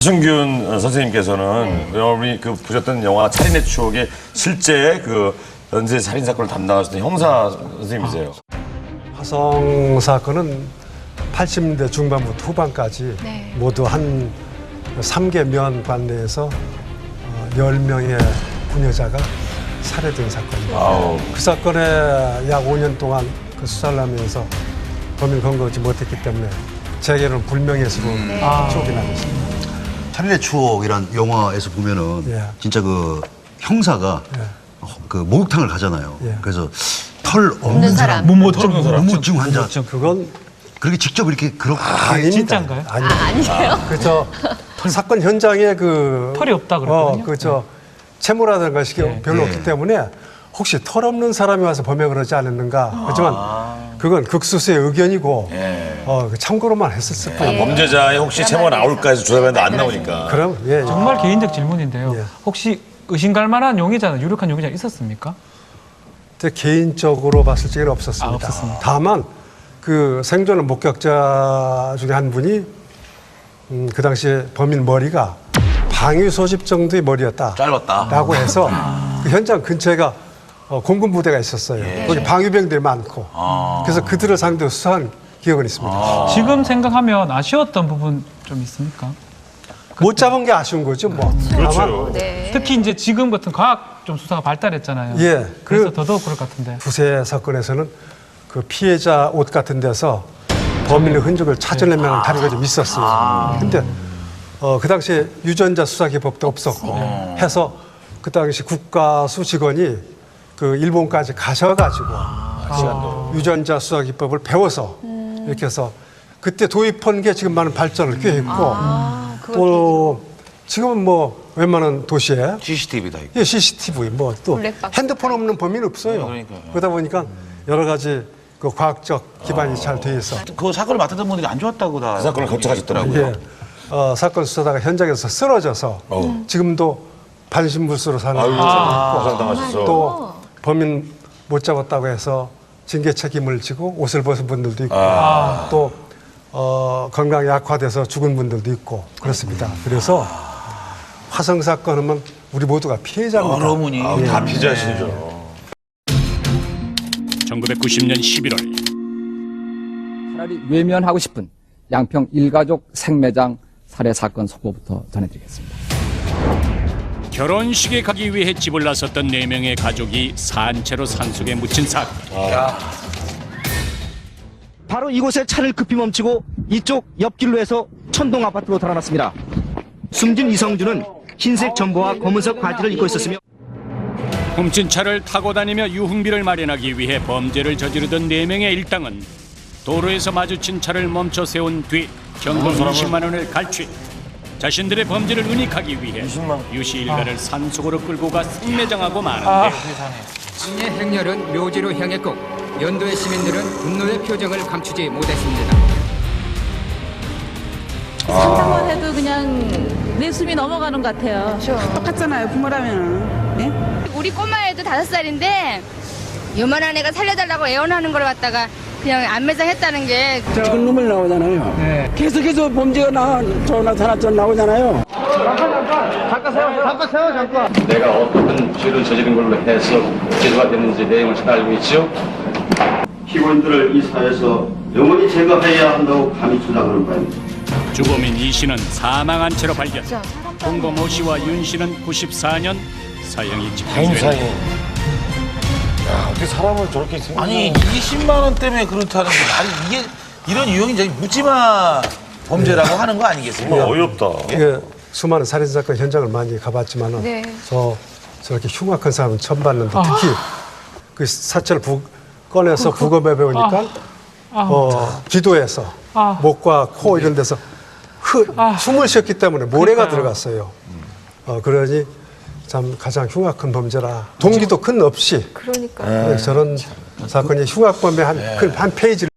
이승균 선생님께서는 여러분이 그 보셨던 영화 살인의 추억에 실제 그 연쇄 살인 사건을 담당하셨던 형사 선생님이세요. 화성 사건은 80년대 중반부터 후반까지 모두 한 3개 관내에서 10명의 부녀자가 살해된 사건입니다. 그 사건에 약 5년 동안 그 수사를 하면서 범인 검거하지 못했기 때문에 재결은 불명예스로 추억이 남았습니다. 살인의 추억이란 영화에서 보면은 진짜 그 형사가 그 목욕탕을 가잖아요. 그래서 털 없는 사람, 무모증 환자. 그건 그렇게 직접 이렇게 그렇게 진짜인가요? 아니세요? 그렇죠. 사건 현장에 그 털이 없다 그랬거든요. 그렇죠. 채무라는 것이 별로 없기 때문에 혹시 털 없는 사람이 와서 범행을 하지 않았는가. 하지만 그건 극소수의 의견이고 참고로만 했었을 뿐이에요. 범죄자의 혹시 채무가 나올까 해서 조사했는데 안 나오니까. 그럼 정말 개인적 질문인데요. 혹시 의심갈 만한 용의자는 유력한 용의자 있었습니까? 개인적으로 봤을 적에는 없었습니다. 없었습니다. 다만 그 생존 목격자 중에 한 분이 그 당시에 범인 머리가 방위 소집 정도의 머리였다. 짧았다라고 해서 그 현장 근처에가 공군 부대가 있었어요. 거기 방위병들이 많고 그래서 그들을 상대로 수사한 기억은 있습니다. 지금 생각하면 아쉬웠던 부분 좀 있습니까? 못 잡은 게 아쉬운 거죠, 뭐. 그렇죠. 특히 이제 지금 같은 과학 좀 수사가 발달했잖아요. 그래서 더더욱 그럴 것 같은데. 부세 사건에서는 그 피해자 옷 같은 데서 범인의 흔적을 찾아내면 다리가 좀 있었어요. 근데 그 당시에 유전자 수사 기법도 없었고 해서 그 당시 국가수 직원이 그 일본까지 가셔가지고 유전자 수사 기법을 배워서 이렇게 해서 그때 도입한 게 지금 많은 발전을 꾀했고 또 지금은 뭐 웬만한 도시에 CCTV다. 예, CCTV 뭐 또 핸드폰 없는 범인은 없어요. 그러다 보니까 여러 가지 그 과학적 기반이 잘 돼 있어. 그 사건을 맡았던 분들이 안 좋았다고 다. 그 사건을 걱정하셨더라고요. 예, 사건 수사다가 현장에서 쓰러져서 지금도 반신불수로 사는 분들도 있고 부상당하셨어. 또 범인 못 잡았다고 해서 징계 책임을 지고 옷을 벗은 분들도 있고 또 건강 약화돼서 죽은 분들도 있고 그렇습니다. 그래서 화성 사건은 우리 모두가 피해자입니다. 어머니. 다 피자시죠. 1990년 11월 차라리 외면하고 싶은 양평 일가족 생매장 살해 사건 속보부터 전해드리겠습니다. 결혼식에 가기 위해 집을 나섰던 4명의 가족이 산채로 산속에 묻힌 사건. 바로 이곳에 차를 급히 멈추고 이쪽 옆길로 해서 천동 아파트로 달아났습니다. 숨진 이성준은 흰색 점퍼와 검은색 바지를 입고 있었으며 훔친 차를 타고 다니며 유흥비를 마련하기 위해 범죄를 저지르던 4명의 일당은 도로에서 마주친 차를 멈춰 세운 뒤 현금 20만 원을 갈취. 자신들의 범죄를 은닉하기 위해 유씨 일가를 산속으로 끌고 가 생매장하고 마는데 이의 행렬은 묘지로 향했고 연도의 시민들은 분노의 표정을 감추지 못했습니다. 상상만 해도 그냥 내 숨이 넘어가는 것 같아요. 똑같잖아요, 부모라면. 네? 우리 꼬마애도 5살인데 요만한 애가 살려달라고 애원하는 걸 갖다가 그냥 안매장했다는 게 지금 눈물 나오잖아요. 계속해서 범죄가 나타났죠, 나오잖아요. 잠깐. 내가 어떤 죄를 저지른 걸로 해서 기소가 됐는지 내용을 잘 알고 있죠? 피고인들을 이 사회에서 영원히 제거해야 한다고 감히 주장하는 바입니다. 주범인 이 씨는 사망한 채로 발견. 공범 오 씨와 윤 씨는 94년 사형이 집행됐다. 야, 어떻게 사람을 저렇게 생각? 아니 20만 원 때문에 그렇다는 게 아니 이게 이런 유형이 이제 묻지마 범죄라고 하는 거 아니겠습니까? 정말 어이없다. 예, 수많은 살인 사건 현장을 많이 가봤지만은 저렇게 흉악한 사람은 처음 봤는데 특히 그 사체를 꺼내서 부검해 보니까 기도에서 목과 코 이런 데서 숨을 쉬었기 때문에 모래가 들어갔어요. 그러니 참 가장 흉악한 범죄라 동기도 큰 없이 저런 사건이 흉악범의 한 페이지를